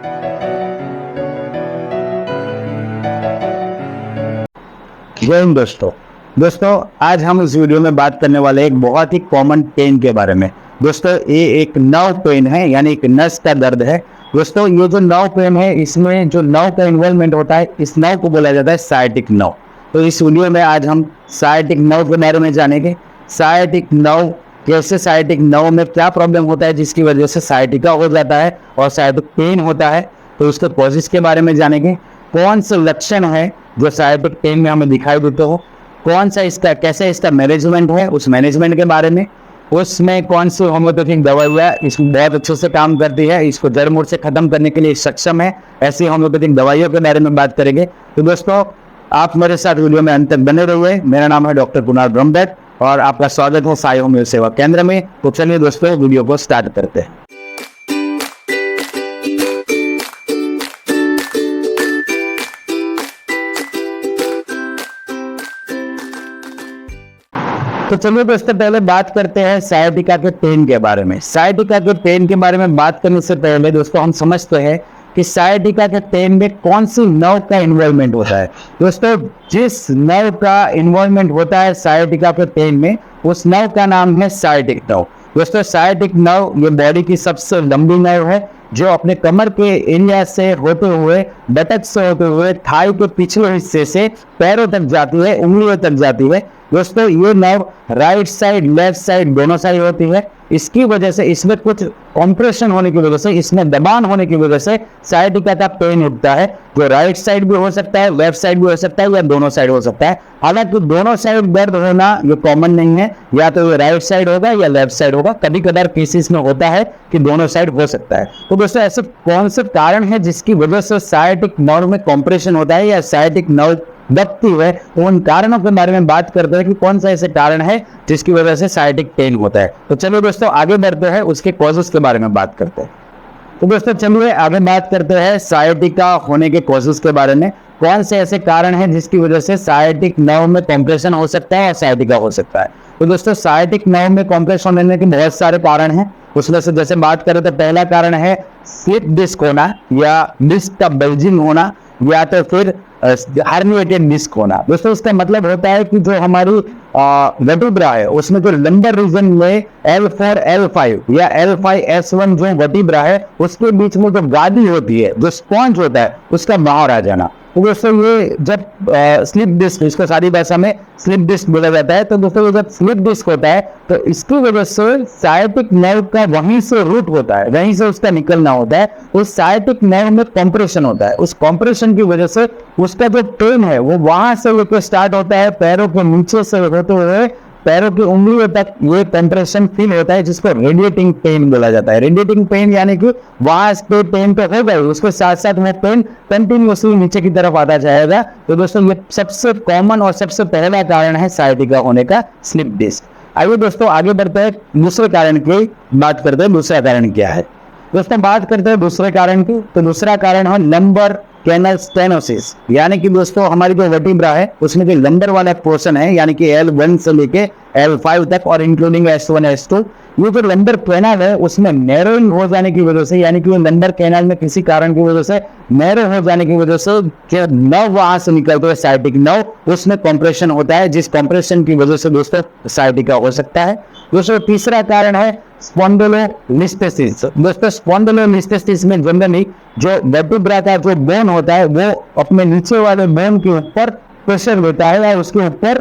जय हिंद दोस्तों आज हम इस वीडियो में बात करने वाले एक बहुत ही कॉमन पेन के बारे में। दोस्तों ये एक नर्व पेन है, यानी एक नस का दर्द है। दोस्तों ये जो नर्व पेन है, इसमें जो नर्व का इन्वॉल्वमेंट होता है, इस नर्व को बोला जाता है साइटिक नर्व। तो इस वीडियो में आज हम साइटिक नर्व के बारे में जानेंगे। साइटिक नर्व, कैसे साइटिक नर्व में क्या प्रॉब्लम होता है जिसकी वजह से साइटिका हो जाता है और साइटिक पेन होता है, तो उसके कॉजेस के बारे में जानेंगे। कौन से लक्षण है जो साइटिक पेन में हमें दिखाई देते हो, कौन सा इसका, कैसे इसका मैनेजमेंट है, उस मैनेजमेंट के बारे में, उसमें कौन सी होम्योपैथिक दवाइयाँ इसमें बहुत अच्छे से काम करती है, इसको जड़ मूल से खत्म करने के लिए सक्षम है, ऐसी होम्योपैथिक दवाइयों के बारे में बात करेंगे। तो दोस्तों आप मेरे साथ वीडियो में अंत तक बने रहिए। मेरा नाम है डॉक्टर कुणाल ब्रह्मदत्त और आपका स्वागत है साई होम्यो सेवा केंद्र में। तो चलिए दोस्तों वीडियो को स्टार्ट करते हैं। तो चलिए दोस्तों पहले बात करते हैं साइटिका के पेन के बारे में। साइटिका के पेन के बारे में बात करने से पहले दोस्तों हम समझते हैं कि साइटिका के पेन में कौन सी नर्व का इन्वॉल्वमेंट होता है। दोस्तों जिस नर्व का इन्वॉल्वमेंट होता है साइटिका के पेन में, उस नर्व का नाम है साइटिक नर्व। दोस्तों साइटिक नर्व ये बॉडी की सबसे लंबी नर्व है, जो अपने कमर के एरिया से होते हुए, बटक से होते हुए, थाई के पिछले हिस्से से पैरों तक जाती है, उंगलियों तक जाती है। दोस्तों ये nerve right side left side दोनों साइड होती है। इसकी वजह से, इसमें कुछ कॉम्प्रेशन होने की वजह से, इसमें दबान होने की वजह से साइटिका का पेन उठता है, जो राइट साइड भी हो सकता है, लेफ्ट साइड भी हो सकता है, या दोनों साइड हो सकता है। हालांकि दोनों साइड दर्द होना ये कॉमन नहीं है, या तो राइट साइड होगा या लेफ्ट साइड होगा। कभी कभार केसेस में होता है कि दोनों साइड हो सकता है। तो दोस्तों ऐसे कौन से कारण है जिसकी वजह से साइटिक नर्व में कॉम्प्रेशन होता है या साइटिक नर्व दबती है, तो उन कारणों के बारे में बात करते हैं कि कौन सा ऐसे कारण है जिसकी वजह से साइटिक पेन होता है। तो चलो दोस्तों आगे बढ़ते हैं, उसके कॉजेस के बारे में बात करते हैं। तो दोस्तों चलिए आगे बात करते हैं साइटिका होने के कॉजेस के बारे में। कौन से ऐसे कारण हैं जिसकी वजह से साइटिक नर्व में कॉम्प्रेशन हो सकता है या साइटिका हो सकता है। तो दोस्तों साइटिक नर्व में कॉम्प्रेशन होने के बहुत सारे कारण हैं। उसमें से जैसे बात करें तो पहला कारण है स्लिप डिस्क होना, या डिस्क का बल्जिंग होना, या तो फिर हार्निएटेड डिस्क होना। दोस्तों उसका मतलब होता है कि जो हमारी वर्टिब्रा है, उसमें जो लंबर रीजन में L4 L5 या L5 S1 जो वर्टिब्रा है, उसके बीच में जो गादी होती है, जो स्पॉन्ज होता है, उसका बाहर आ जाना। तो दोस्तों ये जब स्लिप डिस्क, इसको सारी भाषा में स्लिप डिस्क बोला जाता है। तो दोस्तों जब स्लिप डिस्क होता है तो इसकी वजह से साइटिक नर्व का वहीं से रूट होता है, वहीं से उसका निकलना होता है। उस साइटिक नर्व में कॉम्प्रेशन होता है, उस कॉम्प्रेशन की वजह से उसका जो पेन है वो वहां से होकर स्टार्ट होता है, पैरों के नीचे से होते हुए पैरों की उंगलियों तक ये कंप्रेशन फील होता है, जिसको रेडिएटिंग पेन बोला जाता है। रेडिएटिंग पेन यानी कि वहां पे पेन तो है, उसके साथ साथ में पेन कंटिन्यूअसली नीचे की तरफ आता जाएगा। तो दोस्तों ये सबसे कॉमन और सबसे पहला कारण है साइटिका होने का, स्लिप डिस्क। आइए दोस्तों आगे बढ़ते हैं, दूसरे कारण की बात करते हैं। दूसरा कारण क्या है दोस्तों, बात करते हैं दूसरे कारण की। तो दूसरा कारण है लंबर कैनल स्टेनोसिस, यानी कि दोस्तों हमारी जो वर्टिब्रा है उसमें जो लंबर वाला पोर्शन है, यानी कि L1 से लेके L5 तक और इंक्लूडिंग S1 S2, ये जो लंबर कैनाल है उसमें नैरोइंग हो जाने की वजह से, यानी कि वो लंबर कैनाल में किसी कारण की वजह से नैरो हो जाने की वजह से जो नर्व वहां से निकलते हुए साइटिक नर्व, उसमें कॉम्प्रेशन होता है, जिस कॉम्प्रेशन की वजह से दोस्तों साइटिका हो सकता है। दोस्तों तीसरा कारण है स्पॉन्डिलोलिस्थेसिस। दोस्तों स्पॉन्डिलोलिस्थेसिस में जनरली जो वर्टिब्रा का जो बोन होता है वो अपने नीचे वाले बोन के ऊपर प्रेशर देता है या उसके ऊपर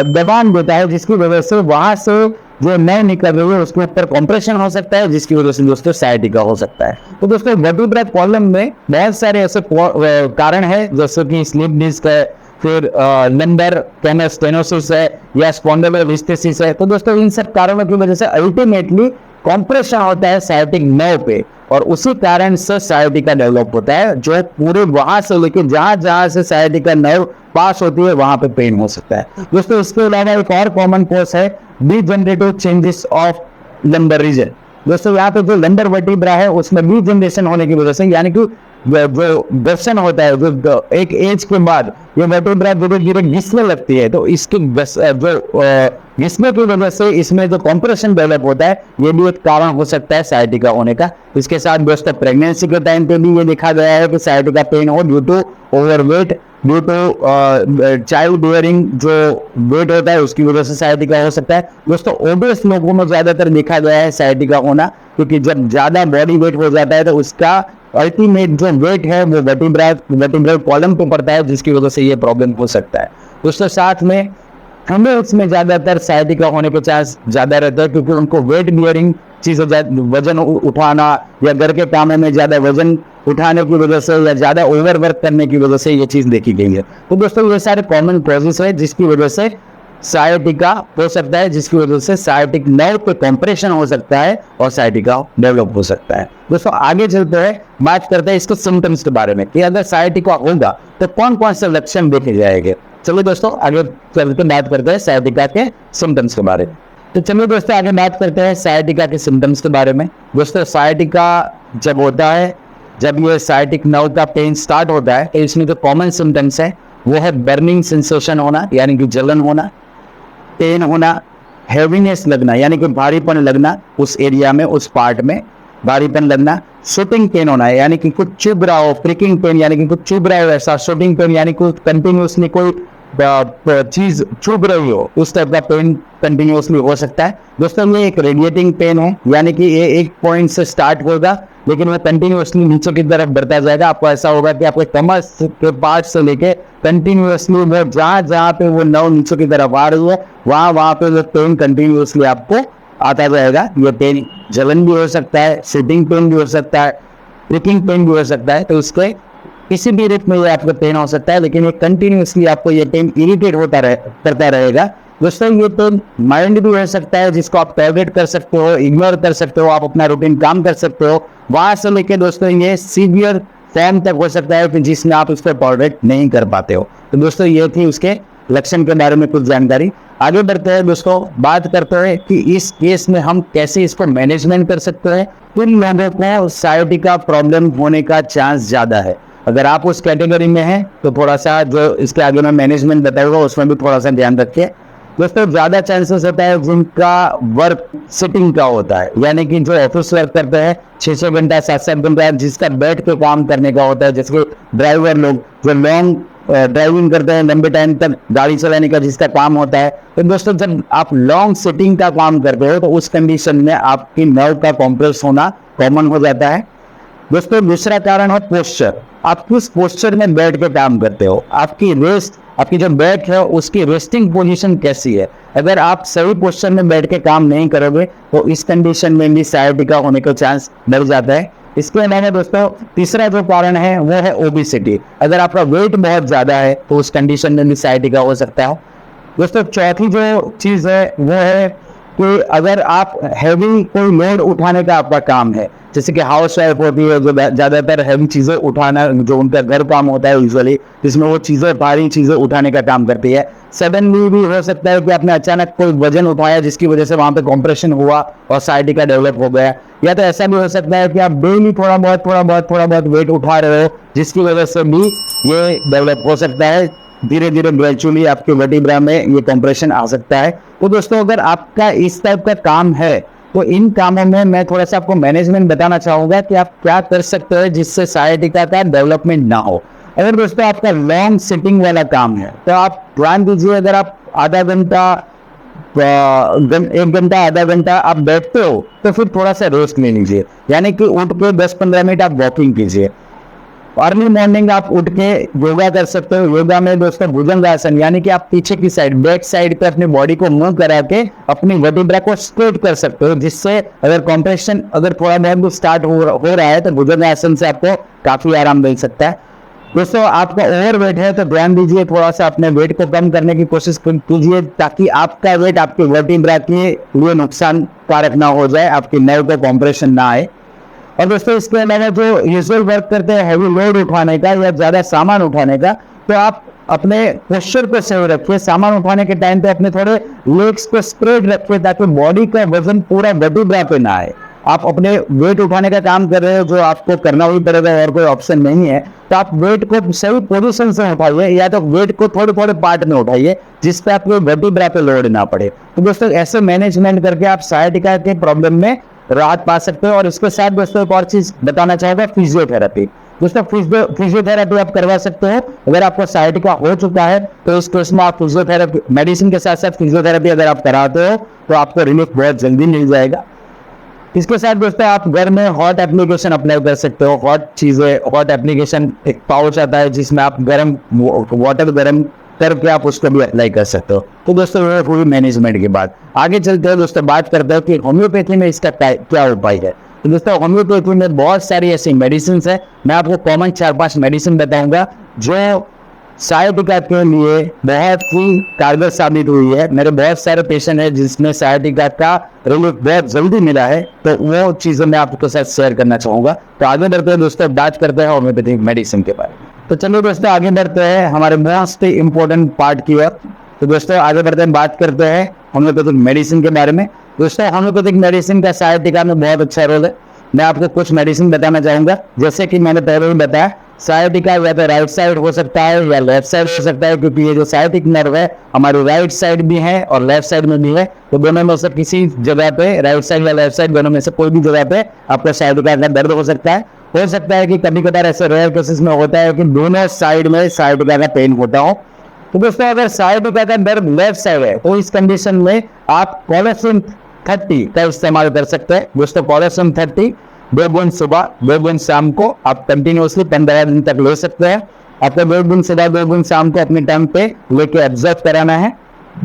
दबाव देता है, जिसकी वजह से वहां से जो नर्व निकल रहे हैं उसके ऊपर कॉम्प्रेशन हो सकता है, जिसकी वजह से दोस्तों साइटिका हो सकता है। तो दोस्तों वर्टिब्रा कॉलम में बहुत सारे ऐसे कारण है, जैसे कि स्लिप डिस्क है, फिर लंबर कैनल स्टेनोसिस है, या स्पॉन्डिलोलिस्थेसिस है। तो दोस्तों इन सब कारणों की वजह से अल्टीमेटली कॉम्प्रेशन होता है साइटिक नर्व पे, और उसी कारण से साइटिका डेवलप होता है, जो है पूरे वहां से लेकर जहां से साइटिका नर्व पास होती है वहां पे पेन हो सकता है। दोस्तों इसके अलावा एक और कॉमन कॉज है degenerative changes of lumbar region. दोस्तों यहाँ पे जो लंबर वर्टिब्रा है उसमें डीजनरेशन होने की वजह से, यानी कि घर्षण होता है, जो एक एज के बाद ये वर्टिब्रा धीरे धीरे घिसने लगती है, तो इसके घिसने की वजह से इसमें जो कॉम्प्रेशन डेवलप होता है, ये भी एक कारण हो सकता है साइटिका होने का। इसके साथ दोस्तों प्रेगनेंसी के टाइम पे भी ये देखा गया है कि साइटिका पेन हो due to overweight, due to child bearing जो वेट होता है उसकी वजह से साइटिका हो सकता है। दोस्तों ओबेस लोगों में ज्यादातर देखा गया है साइटिका होना, क्योंकि जब ज्यादा बॉडी वेट हो जाता है तो उसका अल्टीमेट जो वेट है वो वर्टिब्रल कॉलम पे पड़ता है, जिसकी वजह से ये प्रॉब्लम हो सकता है। दोस्तों साथ में हमें उसमें ज्यादातर साइटिका होने का चांस ज्यादा रहता है, क्योंकि उनको वेट बियरिंग चीजों वजन उठाना या घर के कामों में ज्यादा वजन उठाने की वजह से या ज्यादा ओवरवर्क करने की वजह से ये चीज देखी गई है। तो दोस्तों ये सारे कॉमन कॉजेस है जिसकी वजह से साइटिका हो सकता है, जिसकी वजह से साइटिक नर्व पे कंप्रेशन हो सकता है और साइटिका डेवलप हो सकता है। दोस्तों आगे चलते हैं, बात करते हैं इसको सिम्टम्स के बारे में कि अगर साइटिका होगा तो कौन कौन से लक्षण देखे जाएंगे। चलिए दोस्तों आगे चलते बात करते हैं साइटिका के सिम्टम्स के बारे में। तो चलिए दोस्तों आगे बात करते हैं साइटिका के सिम्टम्स के बारे में। दोस्तों साइटिका जब होता है, जब ये साइटिक नर्व का पेन स्टार्ट होता है, तो इसमें जो कॉमन सिम्टम्स है वो है बर्निंग सेंसेशन होना, यानी कि जलन होना, पेन होना, हैवीनेस लगना यानी कि भारीपन लगना, उस एरिया में उस पार्ट में भारीपन लगना, शूटिंग पेन होना है यानी कि कुछ चुभ रहा हो, प्रिकिंग पेन यानी कि कुछ चुभ रहा है वैसा, शूटिंग पेन यानी कुछ कंटिन्यूसली कोई चीज चुभ रही हो, उस टाइप का पेन कंटिन्यूसली हो सकता है। दोस्तों ये एक रेडिएटिंग पेन है, यानी कि ये एक पॉइंट से स्टार्ट होगा लेकिन वह कंटिन्यूसली नीचे की तरफ बढ़ता जाएगा। आपको ऐसा होगा कि आपके कमर के पार्ट से लेके कंटिन्यूसली वो जहाँ पे वो नर्व नीचे की तरफ आ रही है वहाँ पे वो पेन कंटिन्यूसली आपको आता रहेगा। ये पेन जलन भी हो सकता है, शूटिंग पेन भी हो सकता है, प्रिकिंग पेन भी हो सकता है, तो उसके किसी भी रेट में ये आपको पेन हो सकता है, लेकिन ये कंटिन्यूसली आपको ये पेन इरिटेट करता रहेगा। दोस्तों ये पेन माइल्ड भी हो सकता है, जिसको आप टॉलरेट कर सकते हो, इग्नोर कर सकते हो, आप अपना रूटीन काम कर सकते हो, वहां से लेके दोस्तों ये सीवियर फॉर्म तक हो सकता है कि जिसमें आप उस पर टॉलरेट नहीं कर पाते हो। तो दोस्तों ये थी उसके लक्षण के बारे में कुछ जानकारी। आगे बढ़ते हैं दोस्तों, बात करते हैं कि इस केस में हम कैसे इसको मैनेजमेंट कर सकते हैं। किन लोगों को साइटिका प्रॉब्लम होने का चांस ज्यादा है। अगर आप उस कैटेगरी में हैं तो थोड़ा सा जो इसके आगे में मैनेजमेंट बताऊंगा उसमें भी थोड़ा सा ध्यान रखिए। दोस्तों ज्यादा चांसेस होता है जिनका वर्क सिटिंग का होता है, यानी कि जो ऑफिस वर्क करते हैं 6-6 घंटा 7-7 घंटा जिसका बैठ के काम करने का होता है, जैसे ड्राइवर लोग जो लॉन्ग ड्राइविंग करते हैं, लंबे टाइम तक गाड़ी चलाने का जिसका काम होता है। तो दोस्तों जब आप लॉन्ग सिटिंग का काम करते हो तो उस कंडीशन में आपकी नर्व का कॉम्प्रेस होना कॉमन हो जाता है। दोस्तों दूसरा कारण है पोस्चर। आप किस पोस्चर में बैठ के काम करते हो, आपकी रेस्ट, आपकी जो बैठ है उसकी रेस्टिंग पोजीशन कैसी है। अगर आप सही पोस्चर में बैठ के काम नहीं करोगे तो इस कंडीशन में भी साइटिका होने का चांस बढ़ जाता है। इसके अलावा दोस्तों तीसरा जो कारण है वो है ओबेसिटी। अगर आपका वेट बहुत ज्यादा है तो उस कंडीशन में भी साइटिका हो सकता है। दोस्तों चौथी जो चीज है वो है कि अगर आप हैवी कोई लोड उठाने का आपका काम है, जैसे कि हाउस वाइफ होती है जो ज्यादातर हैवी चीजें उठाना, जो उनका घर काम होता है यूजुअली, जिसमें वो चीजें भारी चीजें उठाने का काम करती है। सडनली भी हो सकता है कि आपने अचानक कोई वजन उठाया जिसकी वजह से वहां पे कॉम्प्रेशन हुआ और साइटिका डेवलप हो गया, या तो ऐसा भी हो सकता है कि आप डेली थोड़ा बहुत वेट उठा रहे हो जिसकी वजह से भी ये डेवलप हो सकता है। धीरे धीरे ग्रेजुअली आपके वर्टिब्रा में ये कॉम्प्रेशन आ सकता है। तो दोस्तों अगर आपका इस टाइप का काम है तो इन कामों में मैं थोड़ा सा आपको मैनेजमेंट बताना चाहूंगा कि आप क्या कर सकते हो जिससे साइटिका का डेवलपमेंट ना हो। अगर दोस्तों आपका लॉन्ग सिटिंग वाला काम है तो आप ध्यान दीजिए, अगर आप आधा घंटा 1 घंटा आधा घंटा आप बैठते हो तो फिर थोड़ा सा रेस्ट ले लीजिए, यानी कि उठ के 10-15 मिनट आप वॉकिंग कीजिए। अर्ली मॉर्निंग आप उठ के योगा कर सकते हो। योगा में दोस्तों भुजंगासन यानी कि आप पीछे की साइड बैक साइड पे अपनी बॉडी को मूव करा के अपनी वर्टिब्रा को स्ट्रेट कर सकते हो, जिससे अगर कॉम्प्रेशन अगर थोड़ा बहुत स्टार्ट हो रहा है तो भुजंगासन से आपको काफी आराम मिल सकता है। दोस्तों आपका ओवर वेट है तो ध्यान दीजिए, थोड़ा सा अपने वेट को कम करने की कोशिश कीजिए ताकि आपका वेट आपके वर्टिब्रा के लिए नुकसान कारक ना हो जाए, आपकी नर्व को कॉम्प्रेशन ना आए। और दोस्तों इसके अलावा जो यूजुअल वर्क करते हैं हैवी लोड उठाने का या ज्यादा सामान उठाने का, तो आप अपने पोस्चर को सही रखिए। सामान उठाने के टाइम पे अपने थोड़े लेग्स को स्प्रेड रखिए ताकि बॉडी का वजन पूरा वर्टिब्रा पे ना आए। आप अपने वेट उठाने का काम कर रहे हो जो आपको करना ही पड़ेगा और कोई ऑप्शन नहीं है, तो आप वेट को सही पोजीशन से उठाइए या तो वेट को थोड़े थोड़े पार्ट में उठाइए जिसपे आपको वर्टिब्रा पे लोड ना पड़े। तो दोस्तों ऐसे मैनेजमेंट करके आप साइटिका के प्रॉब्लम में राहत पा सकते हो। और इसके साथ दोस्तों एक और चीज बताना चाहूंगा, फिजियोथेरेपी। दोस्तों फिजियोथेरेपी आप करवा सकते हो। अगर आपको साइटिका हो चुका है तो इस केस में आप फिजियोथेरेपी मेडिसिन के साथ साथ फिजियोथेरेपी अगर आप कराते हो तो आपको रिलीफ बहुत जल्दी मिल जाएगा। इसके साथ दोस्तों आप घर में हॉट एप्लीकेशन अप्लाई कर सकते हो। हॉट चीजें, हॉट एप्लीकेशन एक पाउच आता है जिसमें आप गर्म वाटर गर्म करके आप उसको भी अप्लाई कर सकते हो। तो दोस्तों वो पूरी मैनेजमेंट की बात। आगे चलते हैं दोस्तों, बात करते हैं कि होम्योपैथी में इसका क्या उपाय है। तो दोस्तों होम्योपैथी में बहुत सारी ऐसी मेडिसिन है, मैं आपको कॉमन 4-5 मेडिसिन बताऊंगा जो साइटिका के लिए बहुत ही कारगर साबित हुई है। मेरे बहुत सारे पेशेंट हैं जिसमें साइटिका का रिलीफ बहुत जल्दी मिला है, तो वो चीजें मैं आपके साथ शेयर करना चाहूंगा। तो आगे बढ़ते हैं दोस्तों, बात करते हैं होम्योपैथिक मेडिसिन के बारे में। तो चलो दोस्तों आगे बढ़ते हैं हमारे मोस्ट इंपॉर्टेंट पार्ट की ओर। तो दोस्तों आगे बढ़ते हैं, बात करते हैं होम्योपैथिक मेडिसिन के बारे में। दोस्तों होम्योपैथिक मेडिसिन का साइटिका में बहुत अच्छा रोल है। मैं आपको कुछ मेडिसिन बताना चाहूंगा। जैसे कि मैंने पहले ही बताया, साइटिका या तो राइट साइड हो सकता है या लेफ्ट साइड हो सकता है, क्योंकि ये जो साइटिक नर्व है हमारी राइट साइड भी है और लेफ्ट साइड में भी है। तो दोनों में से किसी जगह पे, राइट साइड या लेफ्ट साइड दोनों में से कोई भी जगह पे आपका साइटिका का दर्द हो सकता है। हो सकता है कि कभी कभार ऐसे रेयर केसेस में होता है कि दोनों साइड में साइटिका का पेन होता हो। तो दोस्तों अगर साइटिका का दर्द लेफ्ट साइड है तो इस कंडीशन में आप कोलेसिन 30 का इस्तेमाल कर सकते हैं। दोस्तों कोलेसिन 30 2 बूंद सुबह 2 बूंद शाम को आप कंटिन्यूसली 15 दिन तक ले सकते हैं। आपको 2 बूंद सुबह 2 बूंद शाम को अपने टाइम पे लेके ऑब्जर्व कराना है।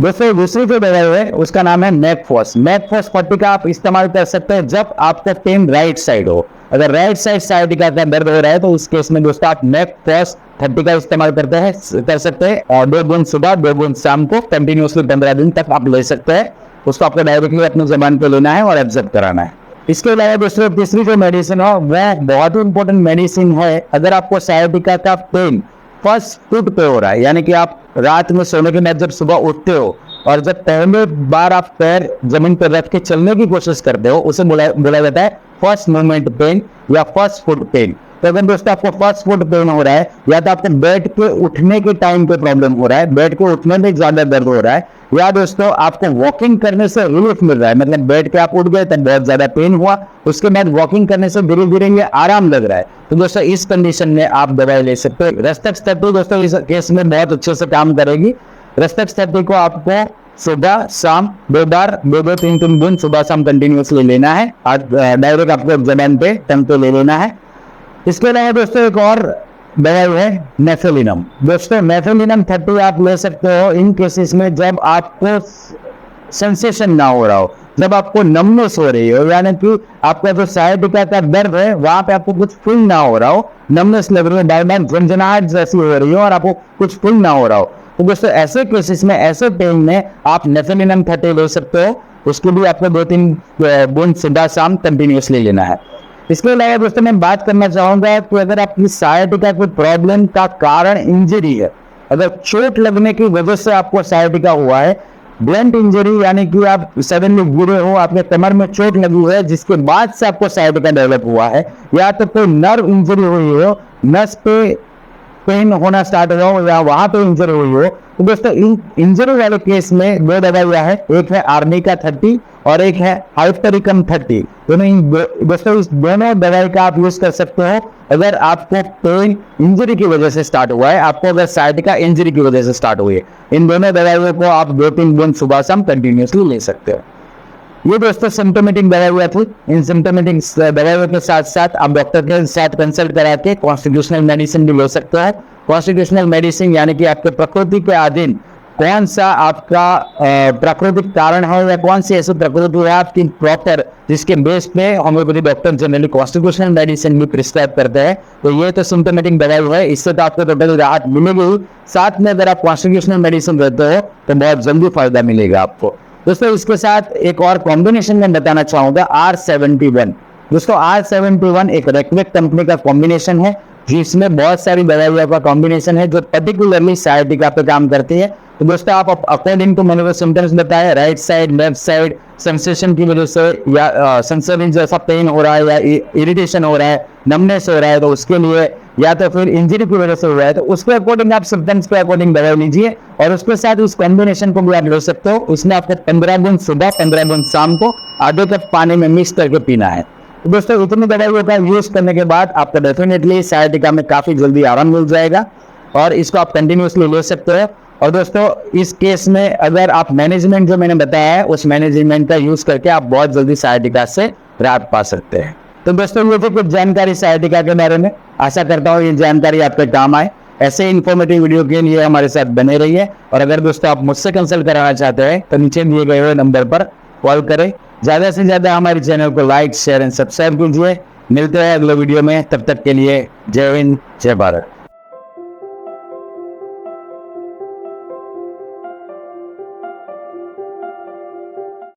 दोस्तों दूसरी जो दवा है उसका नाम है मैकफॉस। मैकफॉस 40 का आप इस्तेमाल कर सकते हैं जब आपका पेन राइट साइड हो। अगर राइट साइड साइटिका का दर्द हो रहा है तो उस केस में दोस्तों आप मैकफॉस 30 का इस्तेमाल कर सकते हैं और 2 बूंद सुबह 2 बूंद शाम को कंटिन्यूसली 15 दिन तक आप ले सकते हैं। उसको आपको डायरेक्टली अपने जबान पे लेना है और ऑब्जर्व कराना है। इसके अलावा दोस्तों तीसरी जो मेडिसिन हो वह बहुत ही इंपॉर्टेंट मेडिसिन है। अगर आपको साइटिका का पेन फर्स्ट फुट पे हो रहा है, यानी कि आप रात में सोने के बाद जब सुबह उठते हो और जब पहले बार आप पैर जमीन पर रख के चलने की कोशिश करते हो, उसे बोला जाता है फर्स्ट मूवमेंट पेन या फर्स्ट फुट पेन। तो अगर दोस्तों आपको फर्स्ट फुट पेन हो रहा है या तो आपको बेड के उठने के टाइम पे प्रॉब्लम हो रहा है, बेड को उठने में ज्यादा दर्द हो रहा है, या दोस्तों आपको वॉकिंग करने से रिलीफ मिल रहा है, मतलब बेड पे आप उठ गए तब बहुत ज्यादा पेन हुआ, उसके बाद वॉकिंग करने से धीरे धीरे ये आराम लग रहा है, तो दोस्तों इस कंडीशन में आप दवाई ले सकते हो। रस्तक्स थेरेपी दोस्तों इस केस में बहुत अच्छे से काम करेगी। रस्तक्स थेरेपी को आपको सुबह शाम 2-3 बूंद सुबह शाम कंटिन्यूसली लेना है और डायरेक्ट आपको जमीन पे टेम्पो ले लेना है। इसके अलावा दोस्तों एक और दवाई है मेथिलिनम। दोस्तों मेथिलिनम 30 आप ले सकते हो इन केसेस में जब आपको सेंसेशन ना हो रहा हो, जब आपको नमनेस हो रही हो, यानी कि आपका जो साइटिका का दर्द है वहां पे आपको कुछ फील ना हो रहा हो, नमनेस लग रही है, डायमंड झंझनाहट जैसी हो रही हो और आपको कुछ फील ना हो रहा हो, तो दोस्तों ऐसे केसेस में, ऐसे पेन में आप मेथिलिनम 30 ले सकते हो। उसको भी आपको 2-3 बूंद सुबह शाम कंटिन्यूसली लेना है। इसके अलावा दोस्तों मैं बात करना चाहूंगा कि अगर आपकी साइटिका कोई प्रॉब्लम का कारण इंजरी है, अगर चोट लगने की वजह से आपको साइटिका हुआ है, ब्लंट इंजरी यानी कि आप सडनली गिरे हो, आपके कमर में चोट लगी है जिसके बाद से आपको साइटिका डेवलप हुआ है, या तो कोई नर्व इंजरी हुई हो, नस पे पेन होना स्टार्ट हो या वहां पे इंजरी हुई हो, तो दोस्तों इंजरी वाले केस में 2 दवाइयां है, एक है आर्निका 30 और एक है हाइपरिकम 30। दोस्तों इस दोनों दवाई का आप यूज कर सकते हो अगर आपको पेन इंजरी की वजह से स्टार्ट हुआ है, आपको अगर साइटिका इंजरी की वजह से स्टार्ट हुई है। इन दोनों दवाइयों को आप 2-3 बूंद सुबह शाम कंटिन्यूसली ले सकते हो। ये दोस्तों सिम्टोमेटिक दवाइयां थी। इन सिम्टोमेटिक दवाइयों के साथ साथ आप डॉक्टर के साथ कंसल्ट करा के कॉन्स्टिट्यूशनल मेडिसिन भी ले सकते हैं। कॉन्स्टिट्यूशनल मेडिसिन यानी कि आपके प्रकृति के अधीन कौन सा आपका प्राकृतिक कारण है या कौन सी ऐसी प्रकृति है आपकी प्रॉपर, जिसके बेस पे homeopathy doctor generally constitutional medicine भी प्रिस्क्राइब करते हैं। तो ये तो सिम्टोमेटिक दवाई है, इससे तो आपको टोटल राहत मिलेगी। साथ में अगर आप कॉन्स्टिट्यूशनल मेडिसिन लेते हो तो बहुत जल्दी फायदा मिलेगा आपको। दोस्तों इसके साथ एक और कॉम्बिनेशन में बताना चाहूंगा R71। दोस्तों R71 एक रेक्वेट कंपनी का कॉम्बिनेशन है। जिसमें बहुत सारी दवाइयों का कॉम्बिनेशन है जो पर्टिकुलरली सायटिका पे काम करती है। तो दोस्तों आप अकॉर्डिंग टू मैंने वो सिम्टम्स बताया, right side, left side sensation की वजह से या सेंसरी जैसा पेन हो रहा है या इरिटेशन हो रहा है, नमनेस हो रहा है, तो उसके लिए या तो फिर इंजरी की वजह से हो रहा है, तो उसके अकॉर्डिंग आप सिम्टम्स के अकॉर्डिंग दवाई लीजिए और उसके साथ उस कॉम्बिनेशन को भी आप ले सकते हो। उसमें आपको 15 दिन सुबह 15 दिन शाम को आधे कप पानी में मिक्स करके पीना है। तो दोस्तों इतनी दवाइयों का यूज करने के बाद आपको डेफिनेटली सायटिका में काफी जल्दी आराम मिल जाएगा और इसको आप कंटिन्यूसली ले सकते हो। और दोस्तों इस केस में अगर आप मैनेजमेंट जो मैंने बताया है उस मैनेजमेंट का यूज करके आप बहुत जल्दी सायटिका से राहत पा सकते हैं। तो दोस्तों ये थी कुछ जानकारी सायटिका के बारे में। आशा करता हूँ ये जानकारी आपके काम आए। ऐसे इन्फॉर्मेटिव वीडियो के लिए हमारे साथ बने रहिए और अगर दोस्तों आप मुझसे कंसल्ट कराना चाहते हैं तो नीचे दिए गए हुए नंबर पर कॉल करें। ज्यादा से ज्यादा हमारे चैनल को लाइक, शेयर एंड सब्सक्राइब कीजिए। मिलते हैं अगले वीडियो में, तब तक के लिए जय हिंद, जय भारत।